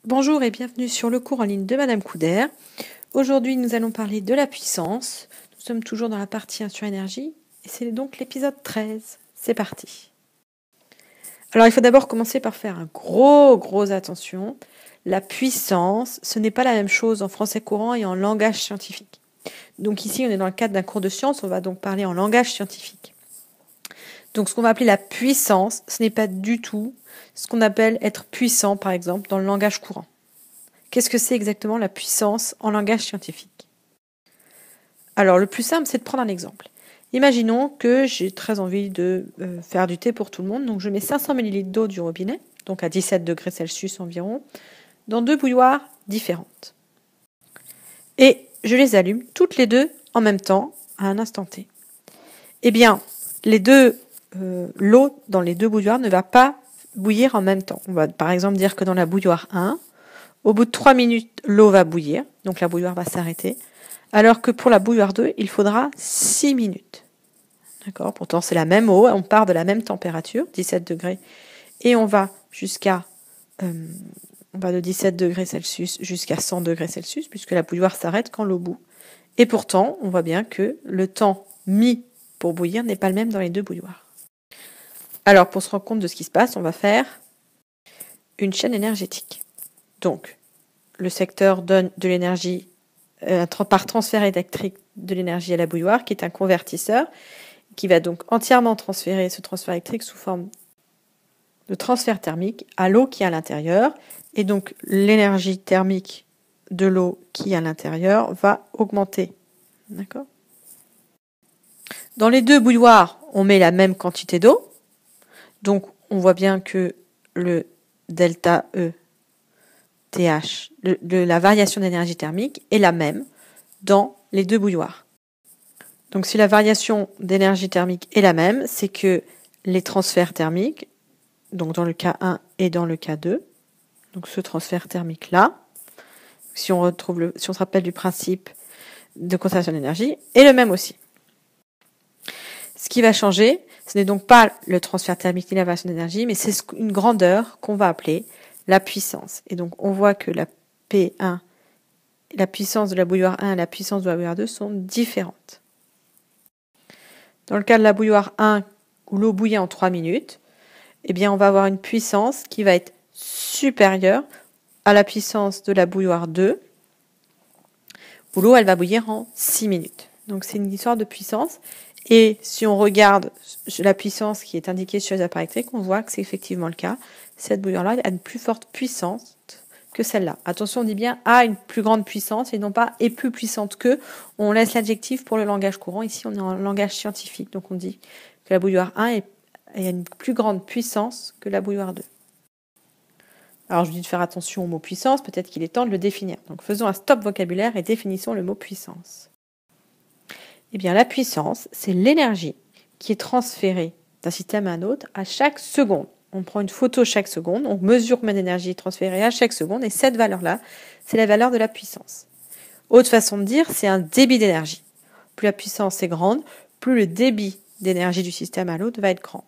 Bonjour et bienvenue sur le cours en ligne de Madame Couder. Aujourd'hui, nous allons parler de la puissance. Nous sommes toujours dans la partie 1 sur énergie et c'est donc l'épisode 13. C'est parti. Alors, il faut d'abord commencer par faire un gros attention. La puissance, ce n'est pas la même chose en français courant et en langage scientifique. Donc ici, on est dans le cadre d'un cours de sciences, on va donc parler en langage scientifique. Donc ce qu'on va appeler la puissance, ce n'est pas du tout ce qu'on appelle être puissant, par exemple, dans le langage courant. Qu'est-ce que c'est exactement la puissance en langage scientifique? Alors le plus simple, c'est de prendre un exemple. Imaginons que j'ai très envie de faire du thé pour tout le monde, donc je mets 500 ml d'eau du robinet, donc à 17 degrés Celsius environ, dans 2 bouilloires différentes. Et je les allume toutes les deux en même temps, à un instant T. Eh bien, l'eau dans les 2 bouilloires ne va pas bouillir en même temps. On va par exemple dire que dans la bouilloire 1, au bout de 3 minutes, l'eau va bouillir, donc la bouilloire va s'arrêter, alors que pour la bouilloire 2, il faudra 6 minutes. D'accord ? Pourtant, c'est la même eau, on part de la même température, 17 degrés, et on va de 17 degrés Celsius jusqu'à 100 degrés Celsius, puisque la bouilloire s'arrête quand l'eau bout. Et pourtant, on voit bien que le temps mis pour bouillir n'est pas le même dans les 2 bouilloires. Alors, pour se rendre compte de ce qui se passe, on va faire une chaîne énergétique. Donc, le secteur donne de l'énergie par transfert électrique de l'énergie à la bouilloire, qui est un convertisseur, qui va donc entièrement transférer ce transfert électrique sous forme de transfert thermique à l'eau qui est à l'intérieur. Et donc, l'énergie thermique de l'eau qui est à l'intérieur va augmenter. D'accord ? Dans les 2 bouilloires, on met la même quantité d'eau. Donc, on voit bien que le delta E TH, la variation d'énergie thermique est la même dans les 2 bouilloires. Donc si la variation d'énergie thermique est la même, c'est que les transferts thermiques, donc dans le cas 1 et dans le cas 2, donc ce transfert thermique-là, si on se rappelle du principe de conservation d'énergie, est le même aussi. Ce qui va changer, ce n'est donc pas le transfert thermique ni la variation d'énergie, mais c'est une grandeur qu'on va appeler la puissance. Et donc, on voit que la P1, la puissance de la bouilloire 1 et la puissance de la bouilloire 2 sont différentes. Dans le cas de la bouilloire 1, où l'eau bouillit en 3 minutes, eh bien, on va avoir une puissance qui va être supérieure à la puissance de la bouilloire 2, où l'eau, elle va bouillir en 6 minutes. Donc, c'est une histoire de puissance. Et si on regarde la puissance qui est indiquée sur les appareils électriques, on voit que c'est effectivement le cas. Cette bouilloire-là a une plus forte puissance que celle-là. Attention, on dit bien a une plus grande puissance et non pas est plus puissante que. On laisse l'adjectif pour le langage courant. Ici, on est en langage scientifique. Donc, on dit que la bouilloire 1 a une plus grande puissance que la bouilloire 2. Alors, je vous dis de faire attention au mot puissance. Peut-être qu'il est temps de le définir. Donc, faisons un stop vocabulaire et définissons le mot puissance. Eh bien, la puissance, c'est l'énergie qui est transférée d'un système à un autre à chaque seconde. On prend une photo chaque seconde, on mesure combien d'énergie transférée à chaque seconde, et cette valeur-là, c'est la valeur de la puissance. Autre façon de dire, c'est un débit d'énergie. Plus la puissance est grande, plus le débit d'énergie du système à l'autre va être grand.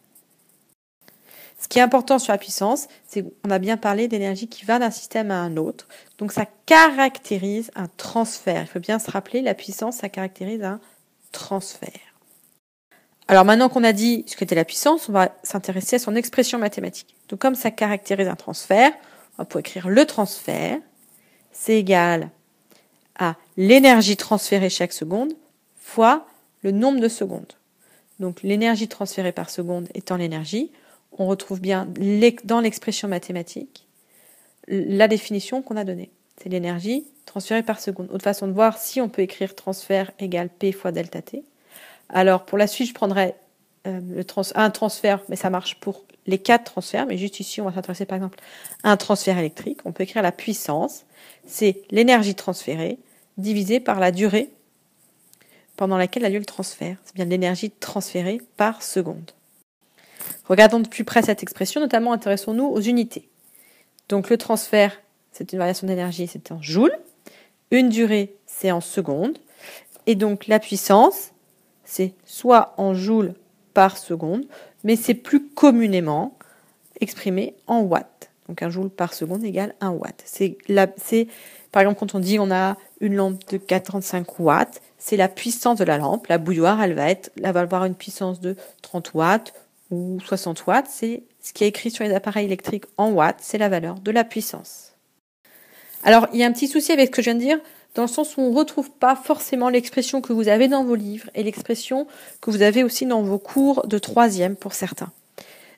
Ce qui est important sur la puissance, c'est qu'on a bien parlé d'énergie qui va d'un système à un autre. Donc ça caractérise un transfert. Il faut bien se rappeler, la puissance, ça caractérise un transfert. Alors maintenant qu'on a dit ce qu'était la puissance, on va s'intéresser à son expression mathématique. Donc comme ça caractérise un transfert, on va pouvoir écrire le transfert, c'est égal à l'énergie transférée chaque seconde fois le nombre de secondes. Donc l'énergie transférée par seconde étant l'énergie, on retrouve bien dans l'expression mathématique la définition qu'on a donnée. C'est l'énergie transférée par seconde. Autre façon de voir, si on peut écrire transfert égale P fois delta T. Alors, pour la suite, je prendrai un transfert, mais ça marche pour les 4 transferts. Mais juste ici, on va s'intéresser par exemple à un transfert électrique. On peut écrire la puissance. C'est l'énergie transférée divisée par la durée pendant laquelle a lieu le transfert. C'est bien l'énergie transférée par seconde. Regardons de plus près cette expression, notamment intéressons-nous aux unités. Donc, le transfert, c'est une variation d'énergie, c'est en joules. Une durée, c'est en secondes. Et donc, la puissance, c'est soit en joules par seconde, mais c'est plus communément exprimé en watts. Donc 1 joule par seconde égale 1 watt. Par exemple, quand on dit on a une lampe de 45 watts, c'est la puissance de la lampe. La bouilloire, elle va avoir une puissance de 30 watts ou 60 watts. C'est ce qui est écrit sur les appareils électriques en watts, c'est la valeur de la puissance. Alors, il y a un petit souci avec ce que je viens de dire, dans le sens où on ne retrouve pas forcément l'expression que vous avez dans vos livres et l'expression que vous avez aussi dans vos cours de 3e pour certains.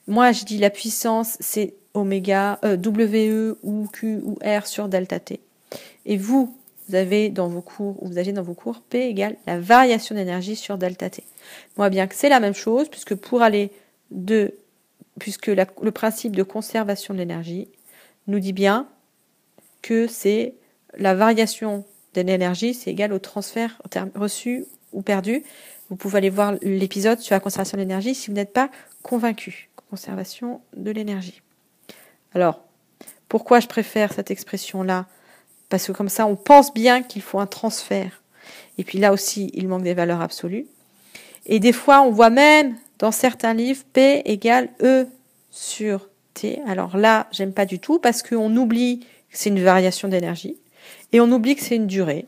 Moi, je dis la puissance, c'est oméga, WE ou Q ou R sur delta T. Et vous aviez dans vos cours P égale la variation d'énergie sur delta T. Moi, bien que c'est la même chose, puisque le principe de conservation de l'énergie nous dit bien que c'est la variation de l'énergie, c'est égal au transfert reçu ou perdu. Vous pouvez aller voir l'épisode sur la conservation de l'énergie si vous n'êtes pas convaincu. Conservation de l'énergie. Alors, pourquoi je préfère cette expression-là ? Parce que comme ça, on pense bien qu'il faut un transfert. Et puis là aussi, il manque des valeurs absolues. Et des fois, on voit même dans certains livres P égale E sur T. Alors là, j'aime pas du tout parce qu'on oublie que c'est une variation d'énergie et on oublie que c'est une durée.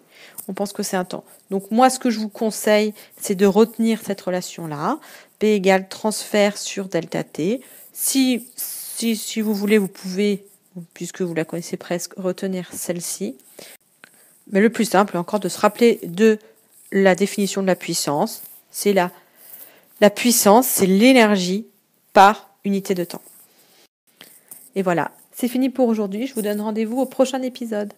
On pense que c'est un temps. Donc moi, ce que je vous conseille, c'est de retenir cette relation-là. P égale transfert sur delta T. Si vous voulez, vous pouvez, puisque vous la connaissez presque, retenir celle-ci. Mais le plus simple, encore, de se rappeler de la définition de la puissance. C'est la puissance, c'est l'énergie par unité de temps. Et voilà, c'est fini pour aujourd'hui. Je vous donne rendez-vous au prochain épisode.